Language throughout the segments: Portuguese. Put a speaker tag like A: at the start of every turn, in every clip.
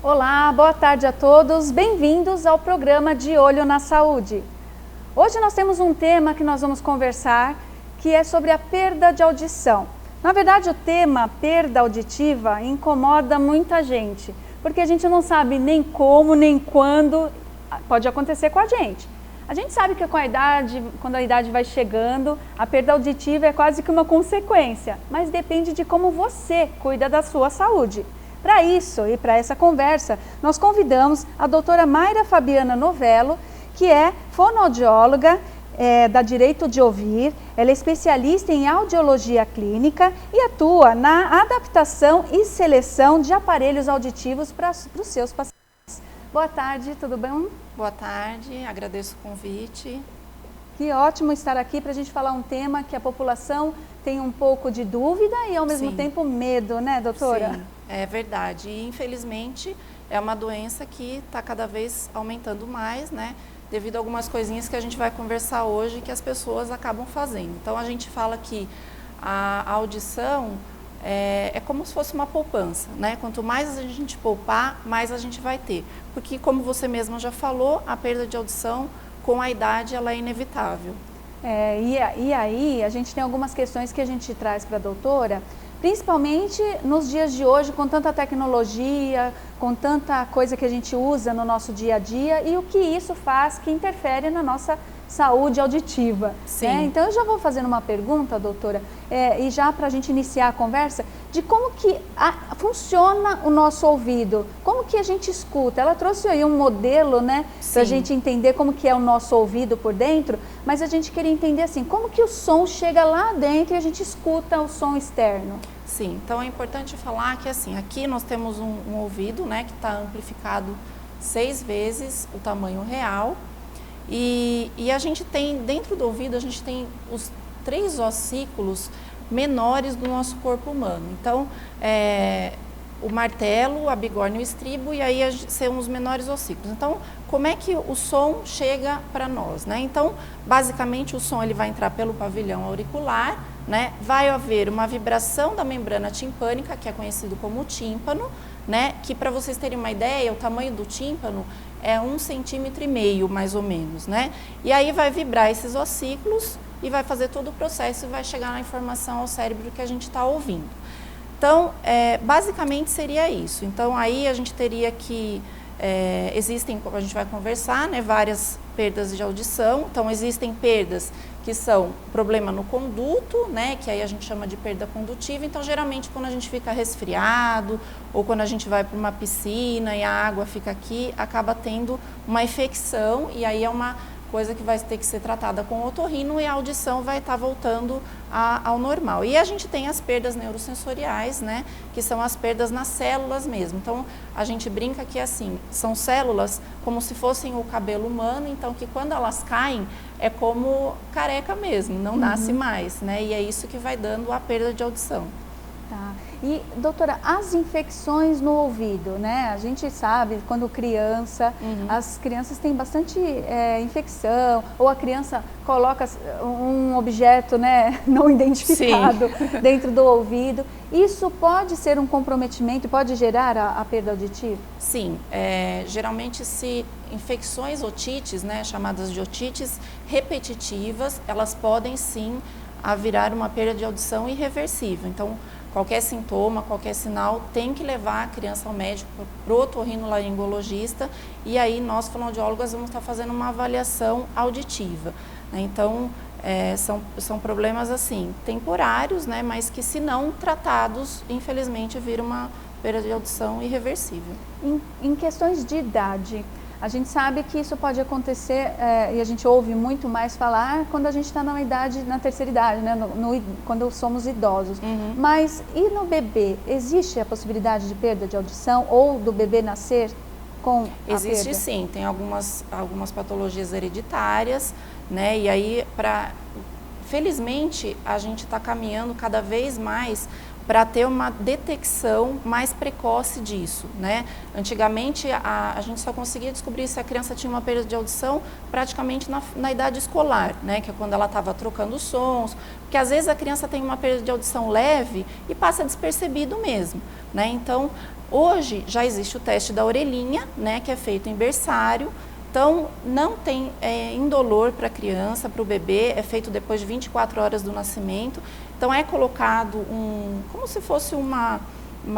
A: Olá, boa tarde a todos, bem-vindos ao programa De Olho na Saúde. Hoje nós temos um tema que nós vamos conversar, que é sobre a perda de audição. Na verdade, o tema perda auditiva incomoda muita gente, porque a gente não sabe nem como, nem quando pode acontecer com a gente. A gente sabe que com a idade, quando a idade vai chegando, a perda auditiva é quase que uma consequência, mas depende de como você cuida da sua saúde. Para isso e para essa conversa, nós convidamos a doutora Mayra Fabiana Novello, que é fonoaudióloga da Direito de Ouvir. Ela é especialista em audiologia clínica e atua na adaptação e seleção de aparelhos auditivos para os seus pacientes. Boa tarde, tudo bem?
B: Boa tarde, agradeço o convite.
A: Que ótimo estar aqui para a gente falar um tema que a população tem um pouco de dúvida e ao mesmo tempo medo, né, doutora?
B: Sim, é verdade. E infelizmente é uma doença que está cada vez aumentando mais, né? Devido a algumas coisinhas que a gente vai conversar hoje que as pessoas acabam fazendo. Então a gente fala que a audição é como se fosse uma poupança, né? Quanto mais a gente poupar, mais a gente vai ter. Porque como você mesma já falou, a perda de audição com a idade ela é inevitável.
A: E aí a gente tem algumas questões que a gente traz para a doutora, principalmente nos dias de hoje, com tanta tecnologia, com tanta coisa que a gente usa no nosso dia a dia e o que isso faz, que interfere na nossa saúde auditiva.
B: Sim.
A: Né? Então eu já vou fazendo uma pergunta, doutora, e já para a gente iniciar a conversa, de como que funciona o nosso ouvido, como que a gente escuta. Ela trouxe aí um modelo, né, para a gente entender como que é o nosso ouvido por dentro, mas a gente queria entender assim, como que o som chega lá dentro e a gente escuta o som externo.
B: Sim, então é importante falar que assim, aqui nós temos um ouvido, né, que está amplificado 6 vezes o tamanho real. E a gente tem, dentro do ouvido, a gente tem os 3 ossículos menores do nosso corpo humano. Então, o martelo, a bigorna e o estribo, e aí são os menores ossículos. Então, como é que o som chega para nós, né? Então, basicamente, o som ele vai entrar pelo pavilhão auricular, né? Vai haver uma vibração da membrana timpânica, que é conhecido como tímpano, né? Que, para vocês terem uma ideia, o tamanho do tímpano é 1,5 cm, mais ou menos, né? E aí vai vibrar esses ossículos e vai fazer todo o processo e vai chegar na informação ao cérebro que a gente está ouvindo. Então, basicamente seria isso. Então, aí a gente teria que... existem, a gente vai conversar, né, várias perdas de audição. Então, existem perdas que são problema no conduto, né, que aí a gente chama de perda condutiva. Então, geralmente, quando a gente fica resfriado ou quando a gente vai para uma piscina e a água fica aqui, acaba tendo uma infecção e aí é uma coisa que vai ter que ser tratada com otorrino e a audição vai estar voltando ao normal. E a gente tem as perdas neurosensoriais, né, que são as perdas nas células mesmo. Então, a gente brinca que assim, são células como se fossem o cabelo humano, então que quando elas caem, é como careca mesmo, não nasce mais, né, e é isso que vai dando a perda de audição.
A: Tá. E, doutora, as infecções no ouvido, né? A gente sabe, quando criança, as crianças têm bastante infecção, ou a criança coloca um objeto, né, não identificado dentro do ouvido. Isso pode ser um comprometimento, pode gerar a perda auditiva?
B: Sim, geralmente se infecções otites, né, chamadas de otites repetitivas, elas podem sim virar uma perda de audição irreversível. Então, qualquer sintoma, qualquer sinal, tem que levar a criança ao médico, para o otorrinolaringologista, e aí nós, fonoaudiólogos, vamos estar fazendo uma avaliação auditiva. Né? Então, são problemas assim, temporários, né? Mas que se não tratados, infelizmente, vira uma perda de audição irreversível.
A: Em questões de idade, a gente sabe que isso pode acontecer e a gente ouve muito mais falar quando a gente está na terceira idade, né? Quando somos idosos. Mas e no bebê? Existe a possibilidade de perda de audição ou do bebê nascer com a perda?
B: Existe sim, tem algumas patologias hereditárias, né? E aí, felizmente, a gente está caminhando cada vez mais para ter uma detecção mais precoce disso, né? Antigamente, a gente só conseguia descobrir se a criança tinha uma perda de audição praticamente na idade escolar, né? Que é quando ela estava trocando sons, porque às vezes a criança tem uma perda de audição leve e passa despercebido mesmo, né? Então, hoje já existe o teste da orelhinha, né? Que é feito em berçário. Então, não tem indolor para a criança, para o bebê, é feito depois de 24 horas do nascimento. Então, é colocado como se fosse uma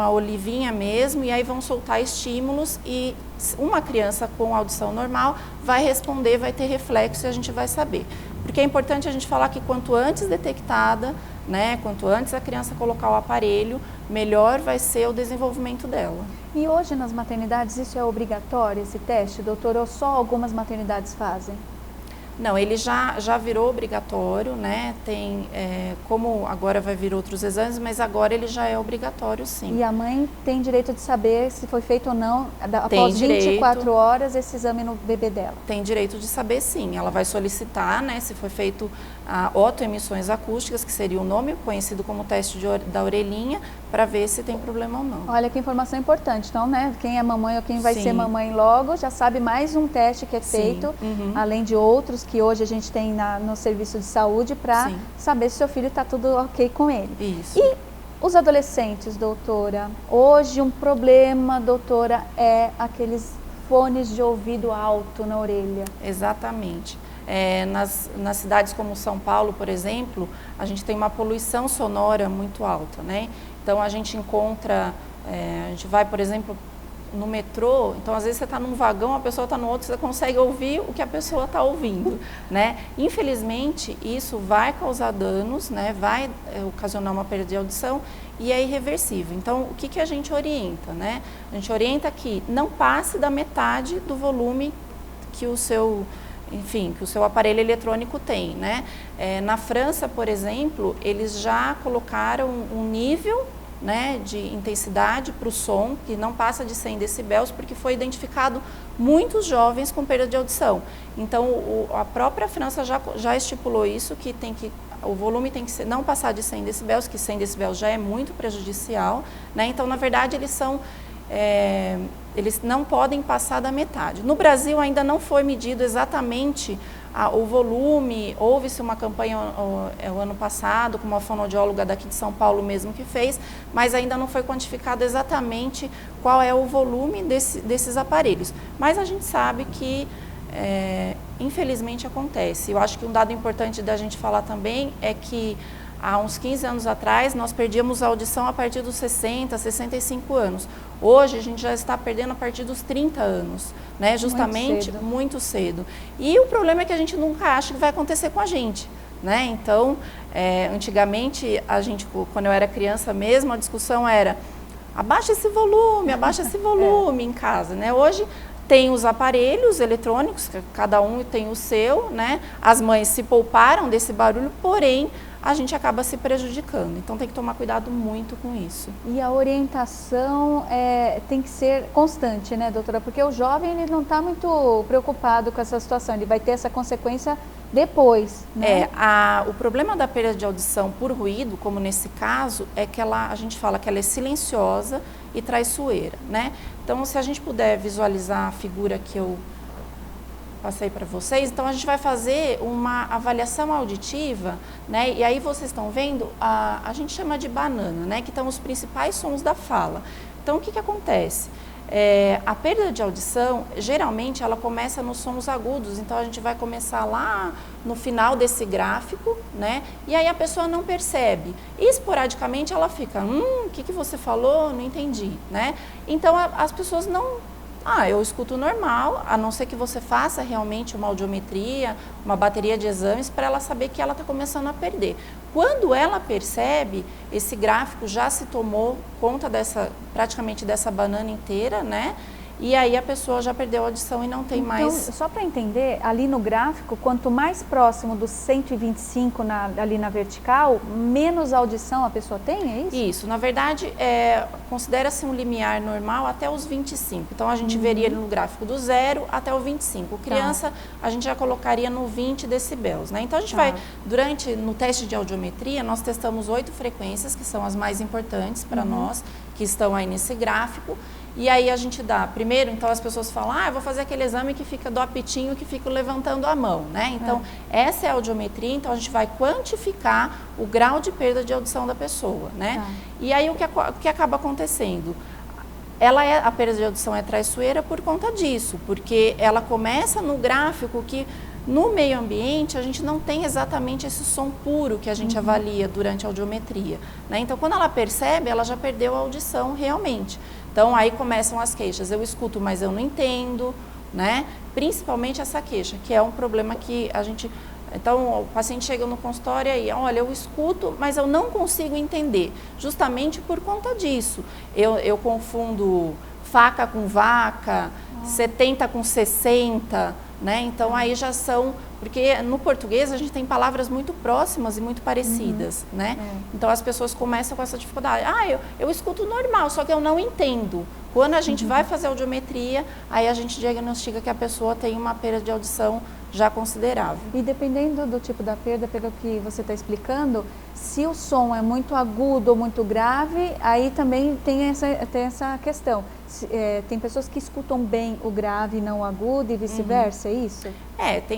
B: olivinha mesmo, e aí vão soltar estímulos e uma criança com audição normal vai responder, vai ter reflexo e a gente vai saber. Porque é importante a gente falar que quanto antes detectada, né, quanto antes a criança colocar o aparelho, melhor vai ser o desenvolvimento dela.
A: E hoje nas maternidades isso é obrigatório, esse teste, doutor, ou só algumas maternidades fazem?
B: Não, ele já virou obrigatório, né? Tem, como agora vai vir outros exames, mas agora ele já é obrigatório, sim.
A: E a mãe tem direito de saber se foi feito ou não, após 24 horas, esse exame no bebê dela?
B: Tem direito de saber, sim. Ela vai solicitar, né, se foi feito a otoemissões acústicas, que seria o nome conhecido como teste da orelhinha, para ver se tem problema ou não.
A: Olha que informação importante. Então, né, quem é mamãe ou quem vai ser mamãe logo, já sabe mais um teste que é feito, além de outros que hoje a gente tem no serviço de saúde para saber se seu filho está tudo ok com ele.
B: Isso.
A: E os adolescentes, doutora? Hoje um problema, doutora, é aqueles fones de ouvido alto na orelha.
B: Exatamente. Nas cidades como São Paulo, por exemplo, a gente tem uma poluição sonora muito alta, né? Então a gente encontra, a gente vai, por exemplo, no metrô, então às vezes você está num vagão, a pessoa está no outro, você consegue ouvir o que a pessoa está ouvindo, né? Infelizmente, isso vai causar danos, né? Vai ocasionar uma perda de audição e é irreversível. Então, o que a gente orienta, né? A gente orienta que não passe da metade do volume que o seu aparelho eletrônico tem, né? Na França, por exemplo, eles já colocaram um nível, né, de intensidade para o som, que não passa de 100 decibéis, porque foi identificado muitos jovens com perda de audição. Então, a própria França já estipulou isso, que o volume tem que não passar de 100 decibéis, que 100 decibéis já é muito prejudicial, né? Então, na verdade, eles não podem passar da metade. No Brasil ainda não foi medido exatamente o volume, houve-se uma campanha o ano passado com uma fonoaudióloga daqui de São Paulo mesmo que fez, mas ainda não foi quantificado exatamente qual é o volume desses aparelhos. Mas a gente sabe que, infelizmente, acontece. Eu acho que um dado importante da gente falar também é que há uns 15 anos atrás, nós perdíamos a audição a partir dos 60, 65 anos. Hoje, a gente já está perdendo a partir dos 30 anos, né? Justamente muito cedo. E o problema é que a gente nunca acha que vai acontecer com a gente, né? Então, antigamente, quando eu era criança mesmo, a discussão era abaixa esse volume em casa, né? Hoje, tem os aparelhos eletrônicos, cada um tem o seu, né? As mães se pouparam desse barulho, porém, a gente acaba se prejudicando. Então, tem que tomar cuidado muito com isso.
A: E a orientação tem que ser constante, né, doutora? Porque o jovem ele não está muito preocupado com essa situação, ele vai ter essa consequência depois, né?
B: O problema da perda de audição por ruído, como nesse caso, é que a gente fala que ela é silenciosa e traiçoeira, né? Então, se a gente puder visualizar a figura que eu passei para vocês, então a gente vai fazer uma avaliação auditiva, né? E aí vocês estão vendo, a gente chama de banana, né? Que estão os principais sons da fala. Então, o que acontece? A perda de audição, geralmente, ela começa nos sons agudos, então a gente vai começar lá no final desse gráfico, né? E aí a pessoa não percebe. E, esporadicamente, ela fica, o que você falou? Não entendi, né? Então, as pessoas não... eu escuto normal, a não ser que você faça realmente uma audiometria, uma bateria de exames, para ela saber que ela está começando a perder. Quando ela percebe, esse gráfico já se tomou conta praticamente dessa banana inteira, né? e aí a pessoa já perdeu a audição e não tem mais...
A: Só para entender, ali no gráfico, quanto mais próximo dos 125 ali na vertical, menos audição a pessoa tem, é isso?
B: Isso, na verdade, considera-se um limiar normal até os 25. Então, a gente veria ele no gráfico do 0 até o 25. Criança, a gente já colocaria no 20 decibéis, né? Então, a gente vai, no teste de audiometria, nós testamos 8 frequências, que são as mais importantes para nós, que estão aí nesse gráfico. E aí a gente dá, primeiro, então as pessoas falam, eu vou fazer aquele exame que fica do apitinho, que fica levantando a mão, né? Então, essa é a audiometria, então a gente vai quantificar o grau de perda de audição da pessoa, né? E aí o que acaba acontecendo? A perda de audição é traiçoeira por conta disso, porque ela começa no gráfico que no meio ambiente a gente não tem exatamente esse som puro que a gente avalia durante a audiometria, né? Então, quando ela percebe, ela já perdeu a audição realmente. Então, aí começam as queixas. Eu escuto, mas eu não entendo, né? Principalmente essa queixa, que é um problema que a gente... Então, o paciente chega no consultório e olha, eu escuto, mas eu não consigo entender. Justamente por conta disso. Eu confundo faca com vaca, 70 com 60, né? Então, aí já são... Porque no português a gente tem palavras muito próximas e muito parecidas, né? Então as pessoas começam com essa dificuldade. Eu escuto normal, só que eu não entendo. Quando a gente vai fazer audiometria, aí a gente diagnostica que a pessoa tem uma perda de audição já considerável.
A: E dependendo do tipo da perda, pelo que você está explicando, se o som é muito agudo ou muito grave, aí também tem essa questão. Tem pessoas que escutam bem o grave e não o agudo e vice-versa, é isso?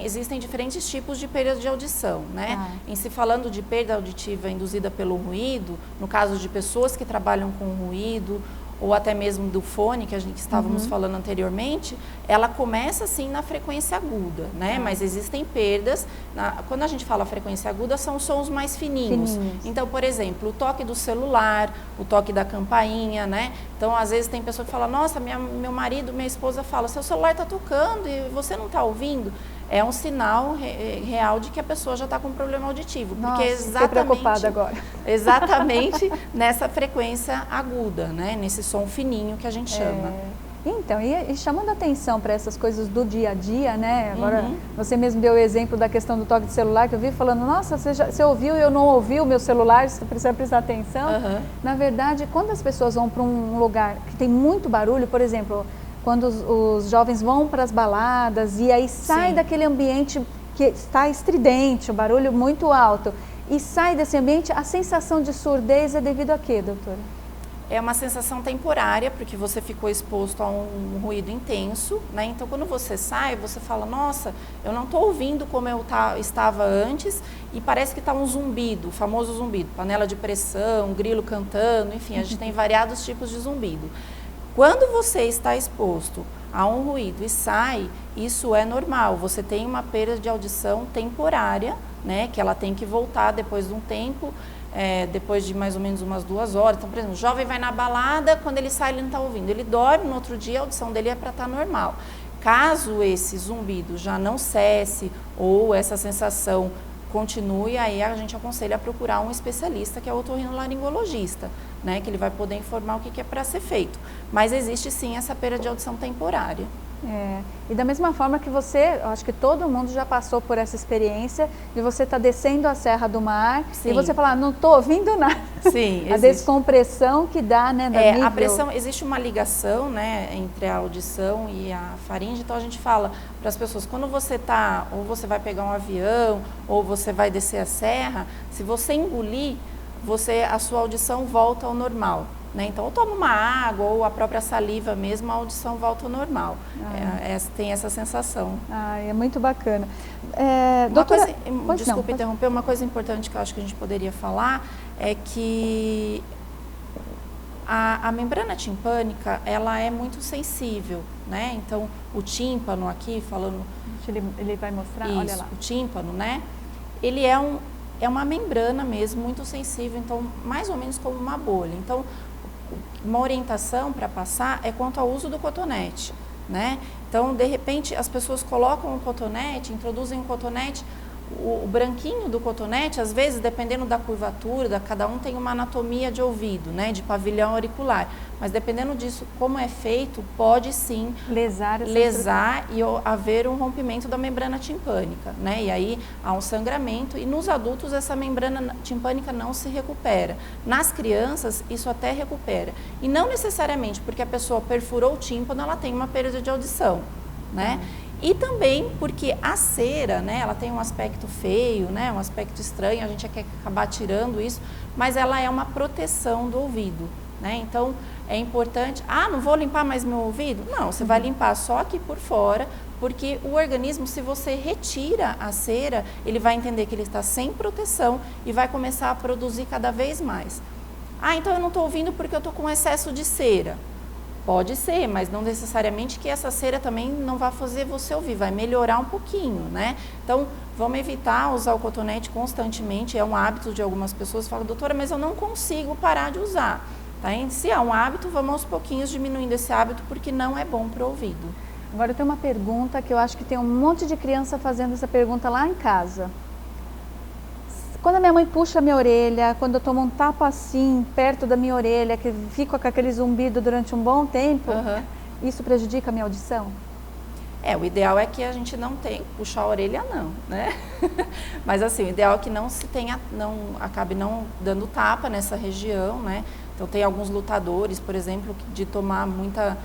B: Existem diferentes tipos de perda de audição, né? Em se falando de perda auditiva induzida pelo ruído, no caso de pessoas que trabalham com ruído, ou até mesmo do fone, que a gente estávamos falando anteriormente, ela começa sim na frequência aguda, né? Mas existem perdas, quando a gente fala frequência aguda, são sons mais fininhos. Então, por exemplo, o toque do celular, o toque da campainha, né? Então, às vezes tem pessoa que fala, nossa, meu marido, minha esposa fala, seu celular está tocando e você não está ouvindo? É um sinal real de que a pessoa já está com um problema auditivo.
A: Nossa, fiquei preocupada agora.
B: Exatamente nessa frequência aguda, né? Nesse som fininho que a gente chama.
A: Então, e chamando a atenção para essas coisas do dia a dia, né? Agora, você mesmo deu o exemplo da questão do toque de celular, que eu vi falando, nossa, você ouviu e eu não ouvi o meu celular, você precisa prestar atenção. Na verdade, quando as pessoas vão para um lugar que tem muito barulho, por exemplo... Quando os jovens vão para as baladas e aí sai daquele ambiente que está estridente, o barulho muito alto, e sai desse ambiente, a sensação de surdez é devido a quê, doutora?
B: É uma sensação temporária, porque você ficou exposto a um ruído intenso, né? Então, quando você sai, você fala, nossa, eu não estou ouvindo como eu estava antes e parece que está um zumbido, o famoso zumbido, panela de pressão, grilo cantando, enfim, a gente tem variados tipos de zumbido. Quando você está exposto a um ruído e sai, isso é normal. Você tem uma perda de audição temporária, né? Que ela tem que voltar depois de um tempo, depois de mais ou menos umas 2 horas. Então, por exemplo, o jovem vai na balada, quando ele sai ele não está ouvindo. Ele dorme, no outro dia a audição dele é para estar normal. Caso esse zumbido já não cesse ou essa sensação continue, aí a gente aconselha a procurar um especialista, que é o otorrinolaringologista, né, que ele vai poder informar o que é para ser feito. Mas existe sim essa perda de audição temporária.
A: E da mesma forma que você, eu acho que todo mundo já passou por essa experiência de você estar descendo a Serra do Mar e você falar, não estou ouvindo nada.
B: Sim,
A: a descompressão que dá, né?
B: A pressão, existe uma ligação, né, entre a audição e a faringe, então a gente fala para as pessoas, quando você está, ou você vai pegar um avião, ou você vai descer a serra, se você engolir, a sua audição volta ao normal. Né? Então, ou toma uma água, ou a própria saliva mesmo, a audição volta ao normal. Tem essa sensação.
A: É muito bacana.
B: Doutora, desculpa interromper, uma coisa importante que eu acho que a gente poderia falar é que a membrana timpânica, ela é muito sensível, né? Então, o tímpano aqui, falando...
A: Ele vai mostrar,
B: isso,
A: olha lá.
B: O tímpano, né? Ele é uma membrana mesmo, muito sensível, então, mais ou menos como uma bolha. Então, uma orientação para passar é quanto ao uso do cotonete, né? Então, de repente, as pessoas colocam um cotonete, introduzem um cotonete, O branquinho do cotonete, às vezes, dependendo da curvatura, cada um tem uma anatomia de ouvido, né, de pavilhão auricular. Mas dependendo disso, como é feito, pode sim lesar e haver um rompimento da membrana timpânica, né? E aí há um sangramento e nos adultos essa membrana timpânica não se recupera. Nas crianças, isso até recupera. E não necessariamente porque a pessoa perfurou o tímpano, ela tem uma perda de audição, né? E também porque a cera, né, ela tem um aspecto feio, né, um aspecto estranho, a gente quer acabar tirando isso, mas ela é uma proteção do ouvido, né? Então, é importante, não vou limpar mais meu ouvido? Não, você vai limpar só aqui por fora, porque o organismo, se você retira a cera, ele vai entender que ele está sem proteção e vai começar a produzir cada vez mais. Então eu não estou ouvindo porque eu estou com excesso de cera. Pode ser, mas não necessariamente que essa cera também não vai fazer você ouvir, vai melhorar um pouquinho, né? Então, vamos evitar usar o cotonete constantemente, é um hábito de algumas pessoas, falam, doutora, mas eu não consigo parar de usar. Tá? Se é um hábito, vamos aos pouquinhos diminuindo esse hábito, porque não é bom para o ouvido.
A: Agora, eu tenho uma pergunta que eu acho que tem um monte de criança fazendo essa pergunta lá em casa. Quando a minha mãe puxa a minha orelha, quando eu tomo um tapa assim, perto da minha orelha, que fico com aquele zumbido durante um bom tempo, isso prejudica a minha audição?
B: O ideal é que a gente não tenha que puxar a orelha, não, né? Mas assim, o ideal é que não acabe não dando tapa nessa região, né? Então tem alguns lutadores, por exemplo, de tomar muita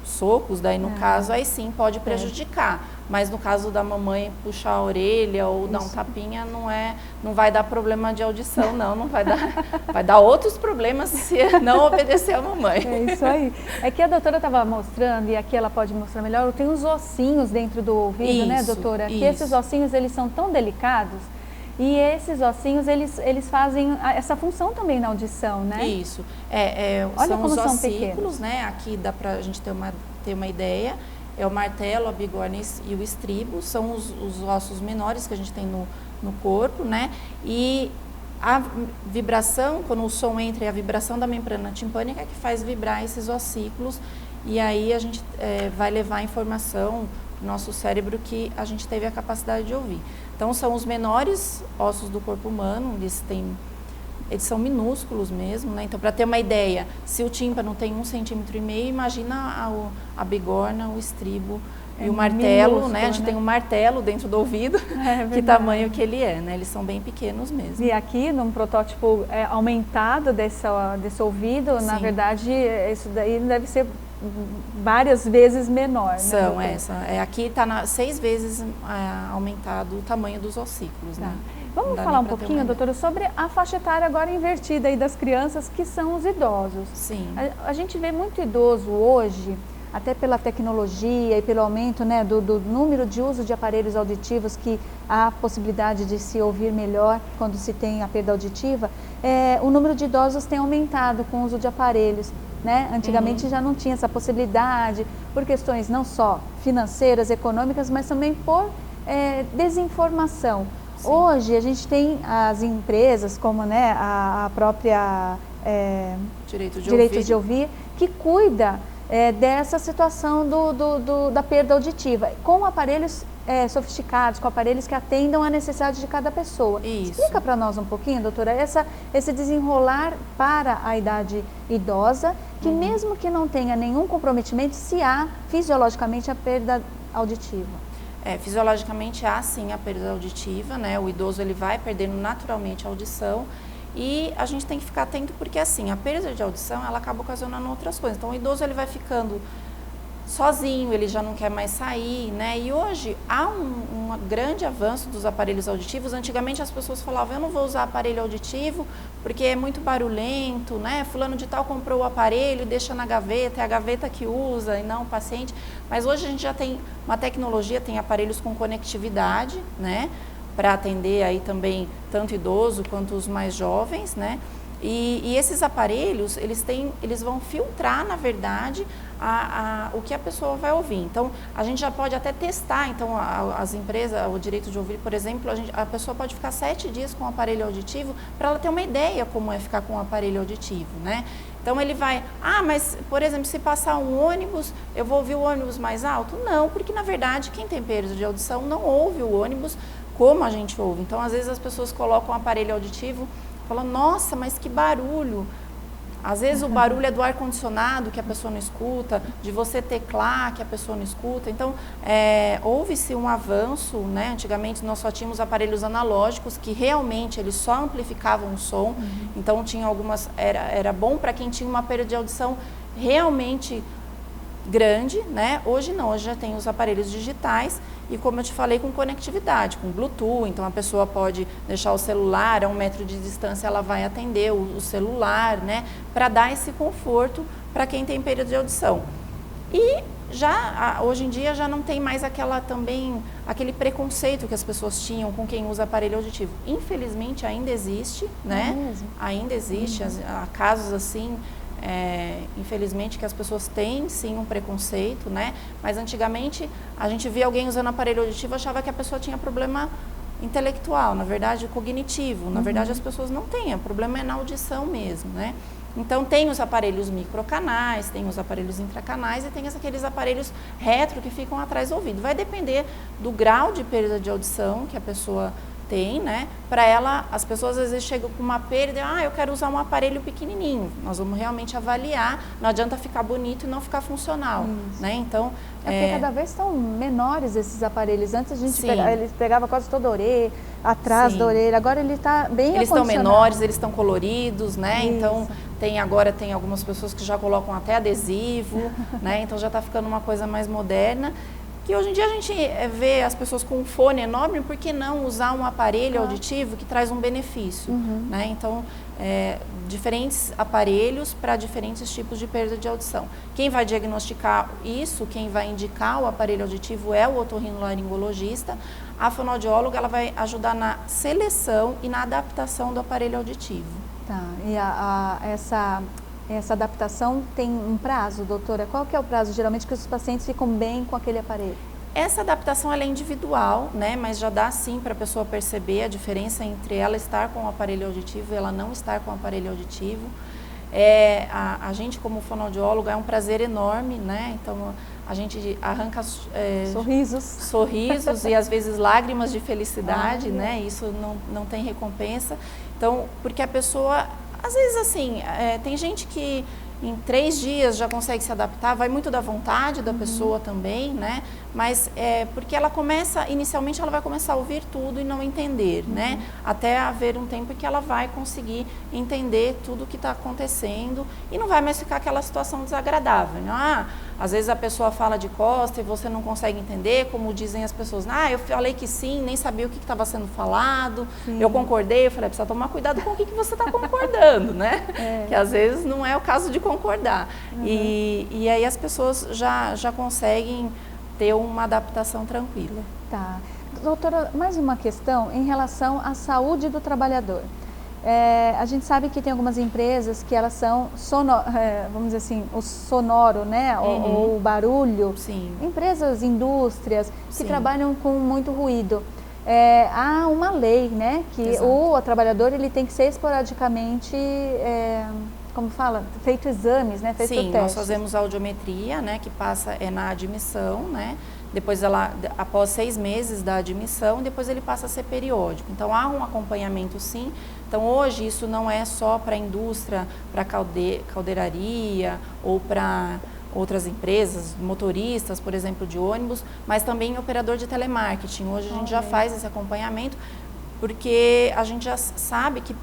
B: socos, daí no caso, aí sim pode prejudicar. Mas no caso da mamãe puxar a orelha ou dar um tapinha, não vai dar problema de audição, não vai dar outros problemas se não obedecer a mamãe.
A: É isso aí. É que a doutora estava mostrando, e aqui ela pode mostrar melhor, tem uns ossinhos dentro do ouvido, né, doutora? Que esses ossinhos, eles são tão delicados. E esses ossinhos, eles fazem essa função também na audição, né?
B: Isso.
A: Olha
B: são
A: como
B: os
A: são
B: ossículos,
A: pequenos,
B: né? Aqui dá pra gente ter uma ideia. É o martelo, a bigorna e o estribo. São os ossos menores que a gente tem no corpo, né? E a vibração, quando o som entra, é a vibração da membrana timpânica que faz vibrar esses ossículos. E aí a gente vai levar a informação pro nosso cérebro que a gente teve a capacidade de ouvir. Então, são os menores ossos do corpo humano, eles são minúsculos mesmo, né? Então, para ter uma ideia, se o tímpano tem 1,5 centímetro, imagina a bigorna, o estribo e o martelo, minúsculo, né? A gente tem um martelo dentro do ouvido, que tamanho que ele é, né? Eles são bem pequenos mesmo.
A: E aqui, num protótipo aumentado desse ouvido, na verdade, isso daí deve ser várias vezes menor,
B: né? Aqui está 6 vezes aumentado o tamanho dos ossículos, né?
A: Vamos falar um pouquinho, doutora, sobre a faixa etária agora invertida aí das crianças, que são os idosos.
B: Sim.
A: A gente vê muito idoso hoje, até pela tecnologia e pelo aumento, né, do número de uso de aparelhos auditivos, que há a possibilidade de se ouvir melhor quando se tem a perda auditiva, o número de idosos tem aumentado com o uso de aparelhos. Né? Antigamente já não tinha essa possibilidade, por questões não só financeiras, econômicas, mas também por desinformação. Sim. Hoje a gente tem as empresas, como, né, a própria Direito de Ouvir, que cuida dessa situação da perda auditiva, com aparelhos sofisticados, com aparelhos que atendam à necessidade de cada pessoa.
B: Isso.
A: Explica para nós um pouquinho, doutora, esse desenrolar para a idade idosa, que mesmo que não tenha nenhum comprometimento, se há fisiologicamente a perda auditiva.
B: Fisiologicamente há sim a perda auditiva, né? O idoso ele vai perdendo naturalmente a audição. E a gente tem que ficar atento porque assim, a perda de audição, ela acaba ocasionando outras coisas. Então o idoso ele vai ficando sozinho, ele já não quer mais sair, né? E hoje há um grande avanço dos aparelhos auditivos. Antigamente as pessoas falavam, eu não vou usar aparelho auditivo porque é muito barulhento, né? Fulano de tal comprou o aparelho e deixa na gaveta, é a gaveta que usa e não o paciente. Mas hoje a gente já tem uma tecnologia, tem aparelhos com conectividade, né? Para atender aí também tanto idoso quanto os mais jovens, né? E esses aparelhos, eles vão filtrar, na verdade, o que a pessoa vai ouvir. Então, a gente já pode até testar, então, as empresas, o Direito de Ouvir, por exemplo, a pessoa pode ficar 7 dias com o aparelho auditivo para ela ter uma ideia como é ficar com o aparelho auditivo, né? Então, ele vai, mas, por exemplo, se passar um ônibus, eu vou ouvir o ônibus mais alto? Não, porque, na verdade, quem tem perda de audição não ouve o ônibus como a gente ouve. Então, às vezes as pessoas colocam o aparelho auditivo e falam, nossa, mas que barulho. Às vezes o barulho é do ar-condicionado que a pessoa não escuta, de você teclar que a pessoa não escuta. Então, houve-se um avanço, né? Antigamente nós só tínhamos aparelhos analógicos que realmente eles só amplificavam o som. Então, tinha algumas, era bom para quem tinha uma perda de audição realmente grande, né? Hoje não, hoje já tem os aparelhos digitais e, como eu te falei, com conectividade, com Bluetooth. Então a pessoa pode deixar o celular a 1 metro de distância, ela vai atender o celular, né? Para dar esse conforto para quem tem perda de audição. E já hoje em dia já não tem mais aquele preconceito que as pessoas tinham com quem usa aparelho auditivo. Infelizmente ainda existe, né? Ainda existe, há casos assim. Infelizmente que as pessoas têm sim um preconceito, né? Mas antigamente a gente via alguém usando aparelho auditivo, achava que a pessoa tinha problema intelectual, na verdade cognitivo. Na verdade as pessoas não têm, o problema é na audição mesmo, né? Então tem os aparelhos microcanais, tem os aparelhos intracanais e tem aqueles aparelhos retro que ficam atrás do ouvido. Vai depender do grau de perda de audição que a pessoa tem, né? Para ela, as pessoas às vezes chegam com uma perda, eu quero usar um aparelho pequenininho. Nós vamos realmente avaliar, não adianta ficar bonito e não ficar funcional, né? Então,
A: porque cada vez estão menores esses aparelhos. Antes a gente ele pegava quase toda a orelha, atrás da orelha, agora ele está bem
B: Eles estão menores, eles estão coloridos, né? Isso. Então, agora tem algumas pessoas que já colocam até adesivo, né? Então já está ficando uma coisa mais moderna. Que hoje em dia a gente vê as pessoas com um fone enorme, por que não usar um aparelho auditivo que traz um benefício? Né? Então, diferentes aparelhos para diferentes tipos de perda de audição. Quem vai diagnosticar isso, quem vai indicar o aparelho auditivo é o otorrinolaringologista. A fonoaudióloga ela vai ajudar na seleção e na adaptação do aparelho auditivo.
A: Tá, e essa adaptação tem um prazo, doutora? Qual que é o prazo, geralmente, que os pacientes ficam bem com aquele aparelho?
B: Essa adaptação ela é individual, né? Mas já dá sim para a pessoa perceber a diferença entre ela estar com o aparelho auditivo e ela não estar com o aparelho auditivo. A gente, como fonoaudióloga, é um prazer enorme, né? Então, a gente arranca sorrisos e às vezes lágrimas de felicidade, né? Isso não tem recompensa. Então, porque a pessoa... Às vezes, assim, tem gente que em 3 dias já consegue se adaptar, vai muito da vontade da pessoa também, né? Mas porque ela inicialmente ela vai começar a ouvir tudo e não entender, né? Até haver um tempo que ela vai conseguir entender tudo o que está acontecendo e não vai mais ficar aquela situação desagradável, né? Às vezes a pessoa fala de costa e você não consegue entender, como dizem as pessoas, eu falei que sim, nem sabia o que estava sendo falado, eu concordei, eu falei, precisa tomar cuidado com o que você está concordando, né? Que às vezes não é o caso de concordar. E aí as pessoas já conseguem ter uma adaptação tranquila.
A: Tá. Doutora, mais uma questão em relação à saúde do trabalhador. A gente sabe que tem algumas empresas que elas são, vamos dizer assim, o sonoro, né? Ou o barulho.
B: Sim.
A: Empresas, indústrias que trabalham com muito ruído. Há uma lei, né? Que o trabalhador ele tem que ser esporadicamente... como fala, feito exames, né? Feito testes.
B: Nós fazemos audiometria, né? Que passa na admissão, né? Depois após 6 meses da admissão, depois ele passa a ser periódico. Então há um acompanhamento sim. Então hoje isso não é só para a indústria, para caldeiraria ou para outras empresas, motoristas, por exemplo, de ônibus, mas também operador de telemarketing. Hoje a gente já faz esse acompanhamento, porque a gente já sabe que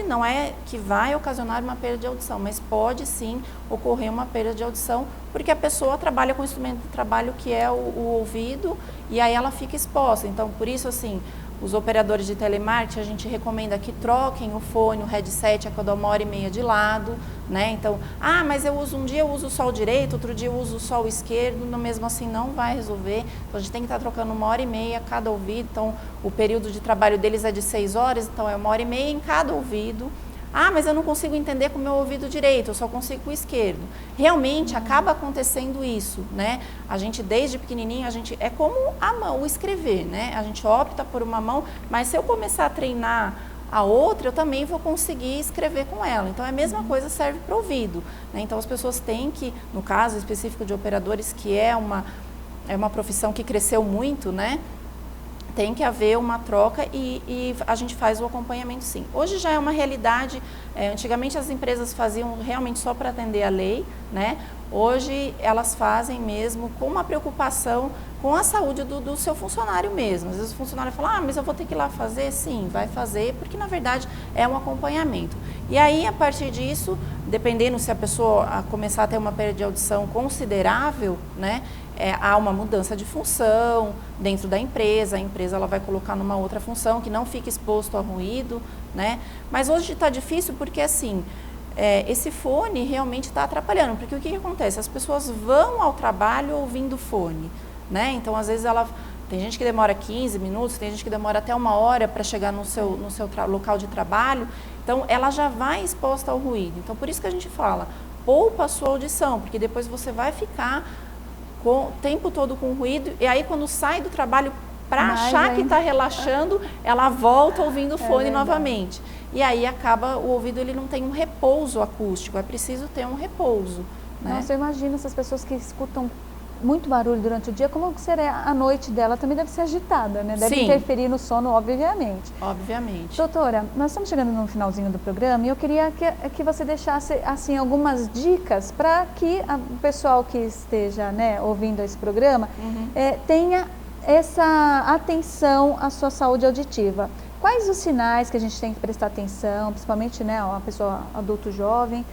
B: não é que vai ocasionar uma perda de audição, mas pode sim ocorrer uma perda de audição, porque a pessoa trabalha com o instrumento de trabalho que é o ouvido, e aí ela fica exposta. Então, por isso, assim, os operadores de telemarketing, a gente recomenda que troquem o fone, o headset a cada 1h30 de lado, né? Então, mas um dia eu uso só o direito, outro dia eu uso só o esquerdo, mesmo assim não vai resolver. Então, a gente tem que estar trocando 1h30 cada ouvido. Então, o período de trabalho deles é de 6 horas, então é 1h30 em cada ouvido. Mas eu não consigo entender com o meu ouvido direito, eu só consigo com o esquerdo. Realmente acaba acontecendo isso, né? A gente desde pequenininho, é como a mão, o escrever, né? A gente opta por uma mão, mas se eu começar a treinar a outra, eu também vou conseguir escrever com ela. Então, a mesma coisa serve para o ouvido, né? Então, as pessoas têm que, no caso específico de operadores, que é uma profissão que cresceu muito, né? tem que haver uma troca e a gente faz o acompanhamento sim. Hoje já é uma realidade, antigamente as empresas faziam realmente só para atender a lei, né? Hoje elas fazem mesmo com uma preocupação com a saúde do seu funcionário mesmo. Às vezes o funcionário fala, mas eu vou ter que ir lá fazer? Sim, vai fazer, porque na verdade é um acompanhamento. E aí, a partir disso, dependendo se a pessoa começar a ter uma perda de audição considerável, né, há uma mudança de função dentro da empresa, a empresa ela vai colocar numa outra função que não fique exposto a ruído, né? Mas hoje está difícil porque assim, esse fone realmente está atrapalhando, porque o que acontece? As pessoas vão ao trabalho ouvindo fone, né? Então, às vezes, tem gente que demora 15 minutos, tem gente que demora até 1 hora para chegar no seu local de trabalho, então ela já vai exposta ao ruído. Então, por isso que a gente fala, poupa a sua audição, porque depois você vai ficar o tempo todo com ruído, e aí quando sai do trabalho, para achar que está relaxando, ela volta ouvindo fone novamente. E aí acaba, o ouvido ele não tem um repouso acústico, é preciso ter um repouso. Né?
A: Nossa, eu imagino essas pessoas que escutam muito barulho durante o dia, como será a noite dela? Também deve ser agitada, né? Deve interferir no sono, obviamente.
B: Obviamente.
A: Doutora, nós estamos chegando no finalzinho do programa e eu queria que você deixasse assim algumas dicas para que o pessoal que esteja, né, ouvindo esse programa tenha essa atenção à sua saúde auditiva. Quais os sinais que a gente tem que prestar atenção, principalmente, né, uma pessoa adulto jovem?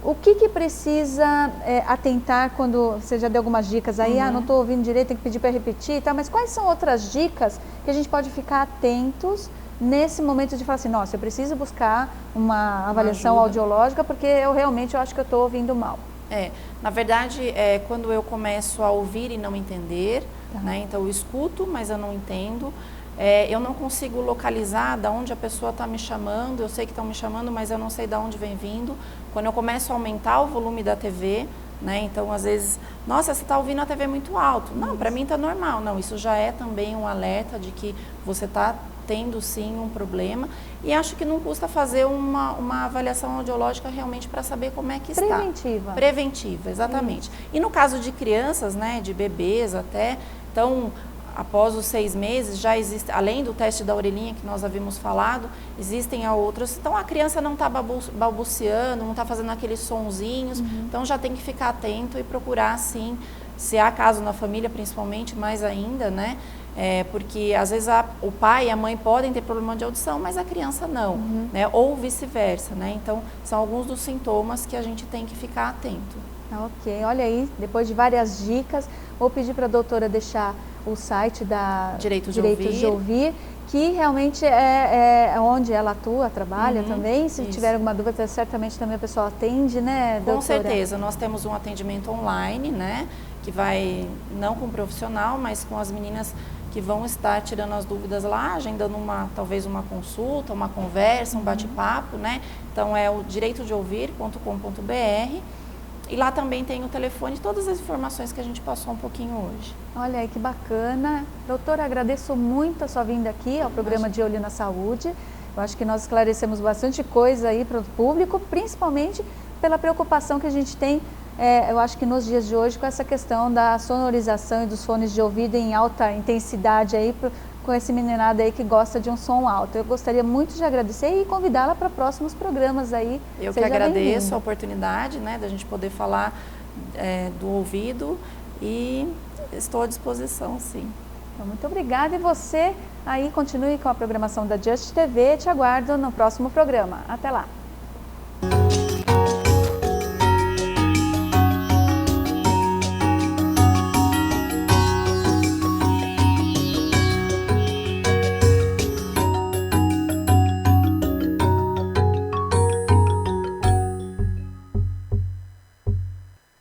A: O que precisa atentar quando você já deu algumas dicas aí, não estou ouvindo direito, tem que pedir para repetir, tá? Mas quais são outras dicas que a gente pode ficar atentos nesse momento de falar assim, nossa, eu preciso buscar uma avaliação audiológica porque eu realmente acho que eu estou ouvindo mal?
B: Na verdade, quando eu começo a ouvir e não entender, né, então eu escuto, mas eu não entendo. Eu não consigo localizar de onde a pessoa está me chamando, eu sei que estão me chamando, mas eu não sei de onde vem vindo. Quando eu começo a aumentar o volume da TV, né, então às vezes, nossa, você está ouvindo a TV muito alto. Não, para mim está normal. Não, isso já é também um alerta de que você está tendo sim um problema. E acho que não custa fazer uma avaliação audiológica realmente para saber como é que está.
A: Preventiva.
B: Preventiva, exatamente. E no caso de crianças, né, de bebês até, então... Após os 6 meses, já existe, além do teste da orelhinha que nós havíamos falado, existem outros. Então, a criança não está balbuciando, não está fazendo aqueles sonzinhos. Então, já tem que ficar atento e procurar, sim, se há caso na família, principalmente, mais ainda, né? Porque, às vezes, o pai e a mãe podem ter problema de audição, mas a criança não, né? Ou vice-versa, né? Então, são alguns dos sintomas que a gente tem que ficar atento.
A: Ok, olha aí, depois de várias dicas, vou pedir para a doutora deixar o site da
B: Direito de
A: Ouvir, que realmente é onde ela atua, trabalha também. Se tiver alguma dúvida, certamente também a pessoa atende, né, doutora?
B: Com certeza, nós temos um atendimento online, né, que vai, não com o profissional, mas com as meninas que vão estar tirando as dúvidas lá, agendando talvez uma consulta, uma conversa, um bate-papo, né? Então é o direitodeouvir.com.br. E lá também tem o telefone, todas as informações que a gente passou um pouquinho hoje.
A: Olha aí que bacana. Doutora, agradeço muito a sua vinda aqui ao programa De Olho na Saúde. Eu acho que nós esclarecemos bastante coisa aí para o público, principalmente pela preocupação que a gente tem, eu acho que nos dias de hoje, com essa questão da sonorização e dos fones de ouvido em alta intensidade aí, com esse meninado aí que gosta de um som alto. Eu gostaria muito de agradecer e convidá-la para próximos programas aí.
B: Eu que agradeço a oportunidade, né, da gente poder falar do ouvido e estou à disposição, sim.
A: Então, muito obrigada e você aí continue com a programação da Just TV. Te aguardo no próximo programa. Até lá!